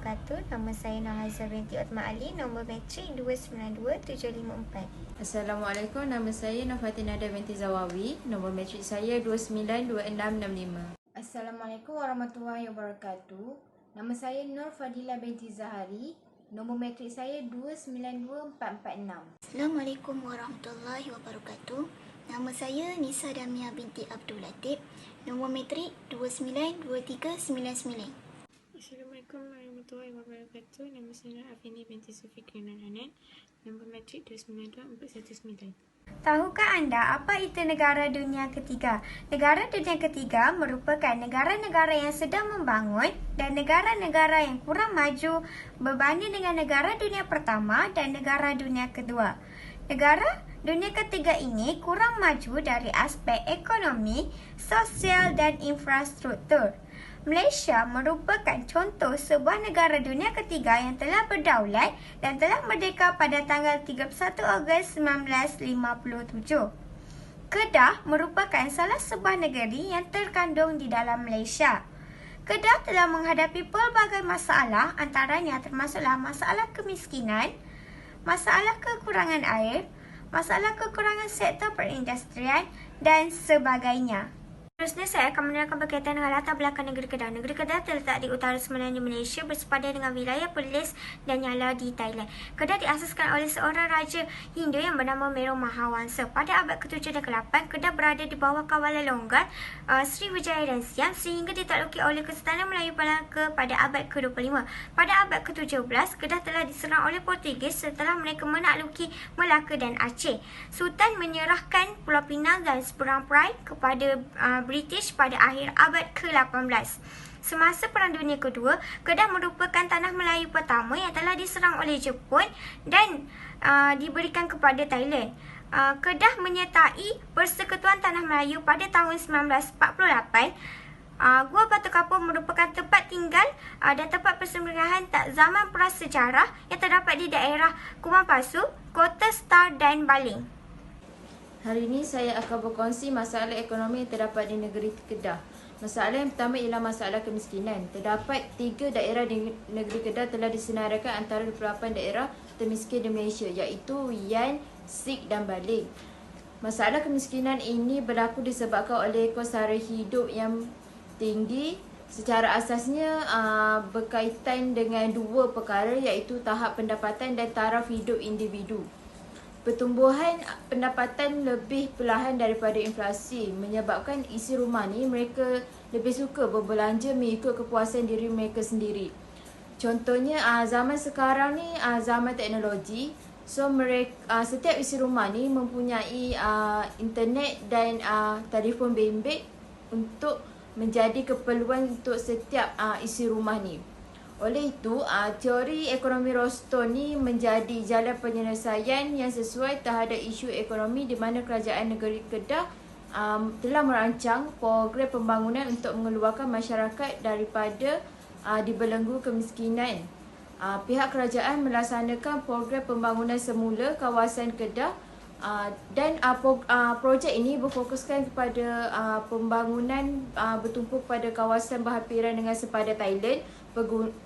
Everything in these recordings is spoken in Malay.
wabarakatuh. Nama saya Nurhaiza binti Otman Ali, nombor matrik 292754. Assalamualaikum, nama saya Nofatinada binti Zawawi, nombor matrik saya 292665. Assalamualaikum warahmatullahi wabarakatuh. Nama saya Nur Fadila binti Zahari, nombor matrik saya 292446. Assalamualaikum warahmatullahi wabarakatuh. Nama saya Nisa Damia binti Abdul Latif, nombor matrik 292399. Assalamualaikum warahmatullahi wabarakatuh. Nama saya Afini binti Sufikri Naranan, nombor matrik 292419. Tahukah anda apa itu negara dunia ketiga? Negara dunia ketiga merupakan negara-negara yang sedang membangun dan negara-negara yang kurang maju berbanding dengan negara dunia pertama dan negara dunia kedua. Negara dunia ketiga ini kurang maju dari aspek ekonomi, sosial dan infrastruktur. Malaysia merupakan contoh sebuah negara dunia ketiga yang telah berdaulat dan telah merdeka pada tanggal 31 Ogos 1957. Kedah merupakan salah sebuah negeri yang terkandung di dalam Malaysia. Kedah telah menghadapi pelbagai masalah, antaranya termasuklah masalah kemiskinan, masalah kekurangan air, masalah kekurangan sektor perindustrian dan sebagainya. Seterusnya, saya akan menerangkan berkaitan dengan latar belakang negeri Kedah. Negeri Kedah terletak di utara semenanjung Malaysia bersepadan dengan wilayah Perlis dan Nyala di Thailand. Kedah diasaskan oleh seorang raja Hindu yang bernama Meru Mahawangsa. Pada abad ke-7 dan ke-8, Kedah berada di bawah kawalan longgar Sriwijaya dan Siam sehingga ditakluki oleh Kesultanan Melayu Melaka pada abad ke-25. Pada abad ke-17, Kedah telah diserang oleh Portugis setelah mereka menakluki Melaka dan Aceh. Sultan menyerahkan Pulau Pinang dan Seberang Perai kepada British pada akhir abad ke-18. Semasa Perang Dunia Kedua, Kedah merupakan tanah Melayu pertama yang telah diserang oleh Jepun dan diberikan kepada Thailand. Kedah menyertai Persekutuan Tanah Melayu pada tahun 1948. Gua Batu Kapur merupakan tempat tinggal dan tempat persembunyian zaman prasejarah yang terdapat di daerah Kumang Pasu, Kota Star dan Baling. Hari ini saya akan berkongsi masalah ekonomi yang terdapat di negeri Kedah. Masalah yang pertama ialah masalah kemiskinan. Terdapat 3 daerah di negeri Kedah telah disenaraikan antara 28 daerah termiskin di Malaysia, iaitu Yan, Sik dan Baling. Masalah kemiskinan ini berlaku disebabkan oleh kos sara hidup yang tinggi. Secara asasnya berkaitan dengan 2 perkara, iaitu tahap pendapatan dan taraf hidup individu. Pertumbuhan pendapatan lebih perlahan daripada inflasi menyebabkan isi rumah ni mereka lebih suka berbelanja mengikut kepuasan diri mereka sendiri. Contohnya zaman sekarang ni zaman teknologi. So mereka setiap isi rumah ni mempunyai internet dan telefon bimbit untuk menjadi keperluan untuk setiap isi rumah ni. Oleh itu, teori ekonomi Rostow ni menjadi jalan penyelesaian yang sesuai terhadap isu ekonomi di mana kerajaan negeri Kedah telah merancang program pembangunan untuk mengeluarkan masyarakat daripada dibelenggu kemiskinan. Pihak kerajaan melaksanakan program pembangunan semula kawasan Kedah dan projek ini berfokuskan kepada pembangunan bertumpu pada kawasan berhampiran dengan sepadan Thailand,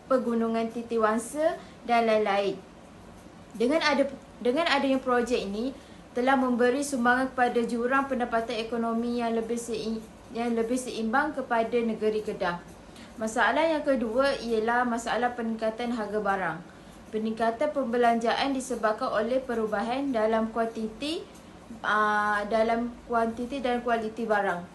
Pegunungan Titiwangsa dan lain-lain. Dengan adanya projek ini telah memberi sumbangan kepada jurang pendapatan ekonomi yang lebih seimbang kepada negeri Kedah. Masalah yang kedua ialah masalah peningkatan harga barang. Peningkatan pembelanjaan disebabkan oleh perubahan dalam kuantiti dan kualiti barang.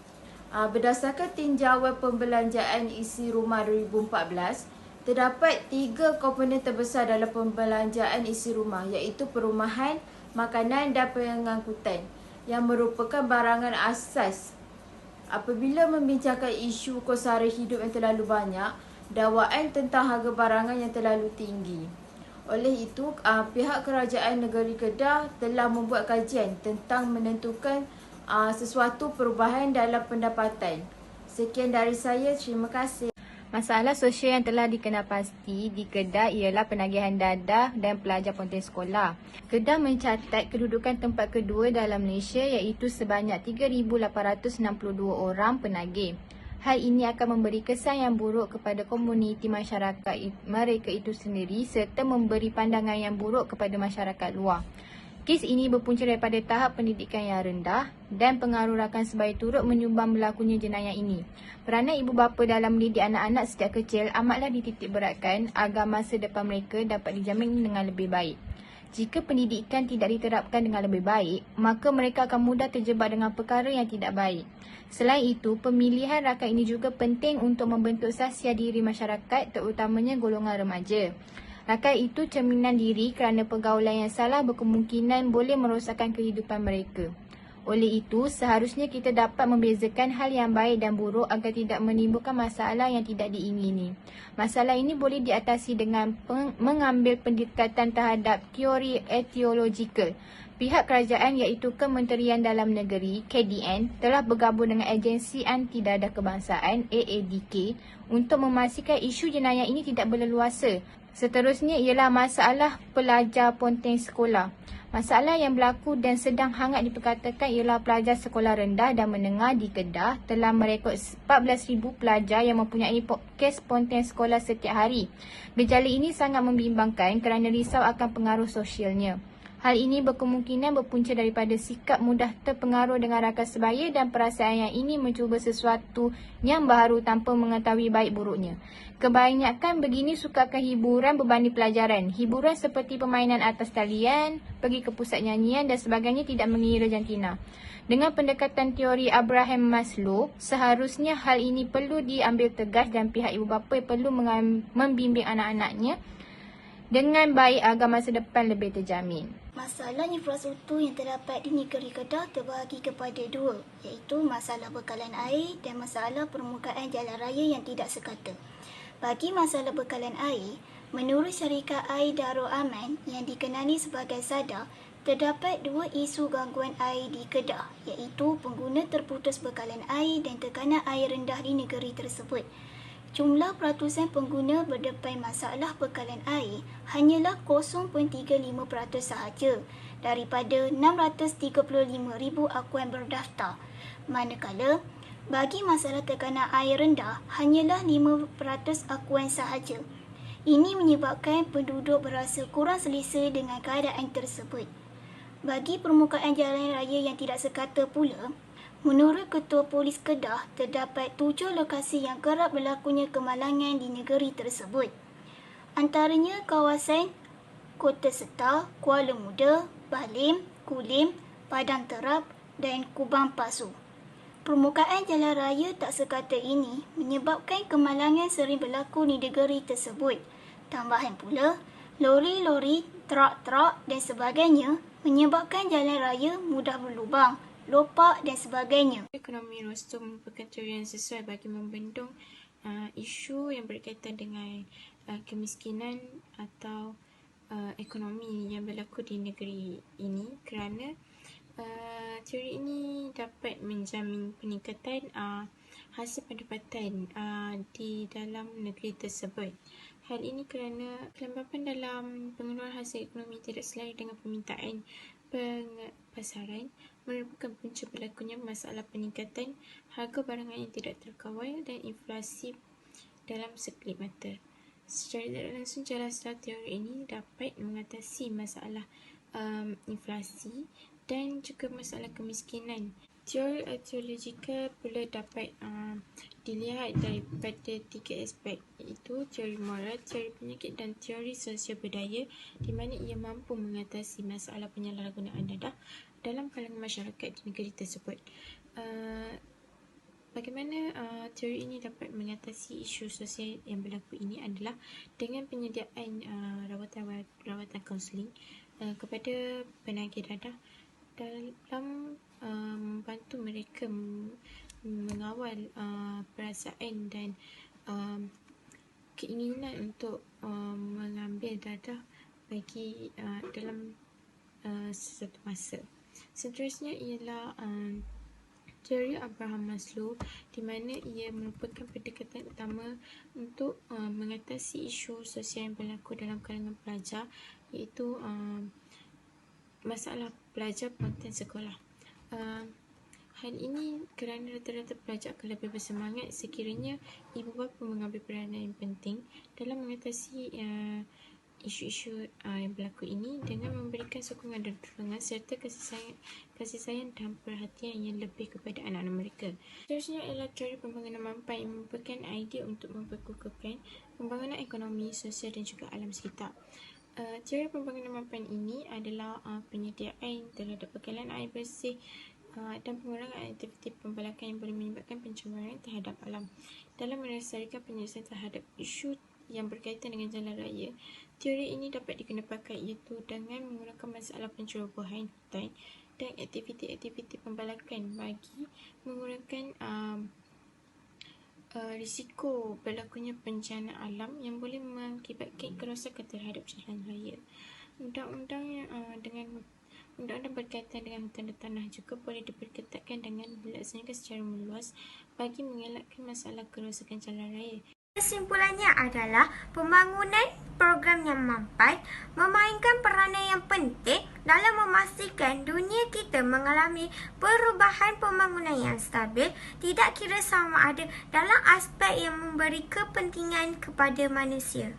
Berdasarkan tinjauan pembelanjaan isi rumah 2014, terdapat 3 komponen terbesar dalam pembelanjaan isi rumah, iaitu perumahan, makanan dan pengangkutan yang merupakan barangan asas. Apabila membincangkan isu kos sara hidup yang terlalu banyak, dakwaan tentang harga barangan yang terlalu tinggi. Oleh itu, pihak kerajaan negeri Kedah telah membuat kajian tentang menentukan sesuatu perubahan dalam pendapatan. Sekian dari saya, terima kasih. Masalah sosial yang telah dikenal pasti di Kedah ialah penagihan dadah dan pelajar pontian sekolah. Kedah mencatat kedudukan tempat kedua dalam Malaysia iaitu sebanyak 3,862 orang penagih. Hal ini akan memberi kesan yang buruk kepada komuniti masyarakat mereka itu sendiri serta memberi pandangan yang buruk kepada masyarakat luar. Kes ini berpunca daripada tahap pendidikan yang rendah dan pengaruh rakan sebaya turut menyumbang berlakunya jenayah ini. Peranan ibu bapa dalam mendidik anak-anak sejak kecil amatlah dititik beratkan agar masa depan mereka dapat dijamin dengan lebih baik. Jika pendidikan tidak diterapkan dengan lebih baik, maka mereka akan mudah terjebak dengan perkara yang tidak baik. Selain itu, pemilihan rakan ini juga penting untuk membentuk sasiar diri masyarakat, terutamanya golongan remaja. Rakan itu cerminan diri kerana pergaulan yang salah berkemungkinan boleh merosakkan kehidupan mereka. Oleh itu, seharusnya kita dapat membezakan hal yang baik dan buruk agar tidak menimbulkan masalah yang tidak diingini. Masalah ini boleh diatasi dengan mengambil pendekatan terhadap teori etiologikal. Pihak kerajaan iaitu Kementerian Dalam Negeri KDN telah bergabung dengan Agensi Anti Dadah Kebangsaan AADK untuk memastikan isu jenayah ini tidak berleluasa. Seterusnya ialah masalah pelajar ponteng sekolah. Masalah yang berlaku dan sedang hangat diperkatakan ialah pelajar sekolah rendah dan menengah di Kedah telah merekod 14,000 pelajar yang mempunyai kes ponteng sekolah setiap hari. Gejala ini sangat membimbangkan kerana risau akan pengaruh sosialnya. Hal ini berkemungkinan berpunca daripada sikap mudah terpengaruh dengan rakan sebaya dan perasaan yang ingin mencuba sesuatu yang baru tanpa mengetahui baik buruknya. Kebanyakan begini sukakan hiburan berbanding pelajaran. Hiburan seperti permainan atas talian, pergi ke pusat nyanyian dan sebagainya tidak mengira jantina. Dengan pendekatan teori Abraham Maslow, seharusnya hal ini perlu diambil tegas dan pihak ibu bapa perlu membimbing anak-anaknya dengan baik agar masa depan lebih terjamin. Masalah infrastruktur yang terdapat di negeri Kedah terbahagi kepada dua, iaitu masalah bekalan air dan masalah permukaan jalan raya yang tidak sekata. Bagi masalah bekalan air, menurut syarikat air Darul Aman yang dikenali sebagai SADA, terdapat dua isu gangguan air di Kedah, iaitu pengguna terputus bekalan air dan tekanan air rendah di negeri tersebut. Jumlah peratusan pengguna berdepan masalah bekalan air hanyalah 0.35% sahaja daripada 635,000 akuan berdaftar. Manakala, bagi masalah tekanan air rendah hanyalah 5% akuan sahaja. Ini menyebabkan penduduk berasa kurang selesa dengan keadaan tersebut. Bagi permukaan jalan raya yang tidak sekata pula, menurut Ketua Polis Kedah, terdapat 7 lokasi yang kerap berlakunya kemalangan di negeri tersebut. Antaranya kawasan Kota Setar, Kuala Muda, Balim, Kulim, Padang Terap dan Kubang Pasu. Permukaan jalan raya tak sekata ini menyebabkan kemalangan sering berlaku di negeri tersebut. Tambahan pula, lori-lori, trak-trak dan sebagainya menyebabkan jalan raya mudah berlubang, lopak dan sebagainya. Ekonomi rostum merupakan teori yang sesuai bagi membendung isu yang berkaitan dengan kemiskinan atau ekonomi yang berlaku di negeri ini kerana teori ini dapat menjamin peningkatan hasil pendapatan di dalam negeri tersebut. Hal ini kerana kelembapan dalam pengeluaran hasil ekonomi tidak selaras dengan permintaan pasaran merupakan punca berlakunya masalah peningkatan harga barangan yang tidak terkawal dan inflasi dalam sekelip mata. Secara tidak langsung, cara teori ini dapat mengatasi masalah inflasi dan juga masalah kemiskinan. Teori etiologikal pula dapat dilihat daripada 3 aspek, iaitu teori moral, teori penyakit dan teori sosial budaya, di mana ia mampu mengatasi masalah penyalahgunaan dadah dalam kalangan masyarakat di negeri tersebut. Bagaimana teori ini dapat mengatasi isu sosial yang berlaku ini adalah dengan penyediaan rawatan kaunseling kepada penagih dadah dalam membantu mereka mengawal perasaan dan keinginan untuk mengambil dadah bagi dalam sesuatu masa. Seterusnya ialah teori Abraham Maslow, di mana ia merupakan pendekatan utama untuk mengatasi isu sosial yang berlaku dalam kalangan pelajar, iaitu masalah pelajar ponteng sekolah. Hal ini kerana rata-rata pelajar akan lebih bersemangat sekiranya ibu bapa mengambil peranan yang penting dalam mengatasi isu-isu yang berlaku ini dengan memberikan sokongan dan dukungan serta kasih sayang dan perhatian yang lebih kepada anak-anak mereka. Seterusnya ialah teori pembangunan mampan yang merupakan idea untuk memperkukuhkan pembangunan ekonomi, sosial dan juga alam sekitar. Teori pembangunan mampan ini adalah penyediaan terhadap bekalan air bersih dan pengurangan aktiviti pembalakan yang boleh menyebabkan pencemaran terhadap alam. Dalam melestarikan penyelesaian terhadap isu yang berkaitan dengan jalan raya, teori ini dapat dikena pakai iaitu dengan mengurangkan masalah pencerobohan hutan dan aktiviti-aktiviti pembalakan bagi mengurangkan risiko berlakunya bencana alam yang boleh mengakibatkan kerosakan terhadap jalan raya. Undang-undang berkaitan dengan hutan dan tanah juga boleh diperketatkan dengan dilaksanakan secara meluas bagi mengelakkan masalah kerosakan jalan raya. Kesimpulannya adalah pembangunan program yang mampan memainkan peranan yang penting dalam memastikan dunia kita mengalami perubahan pembangunan yang stabil, tidak kira sama ada dalam aspek yang memberi kepentingan kepada manusia.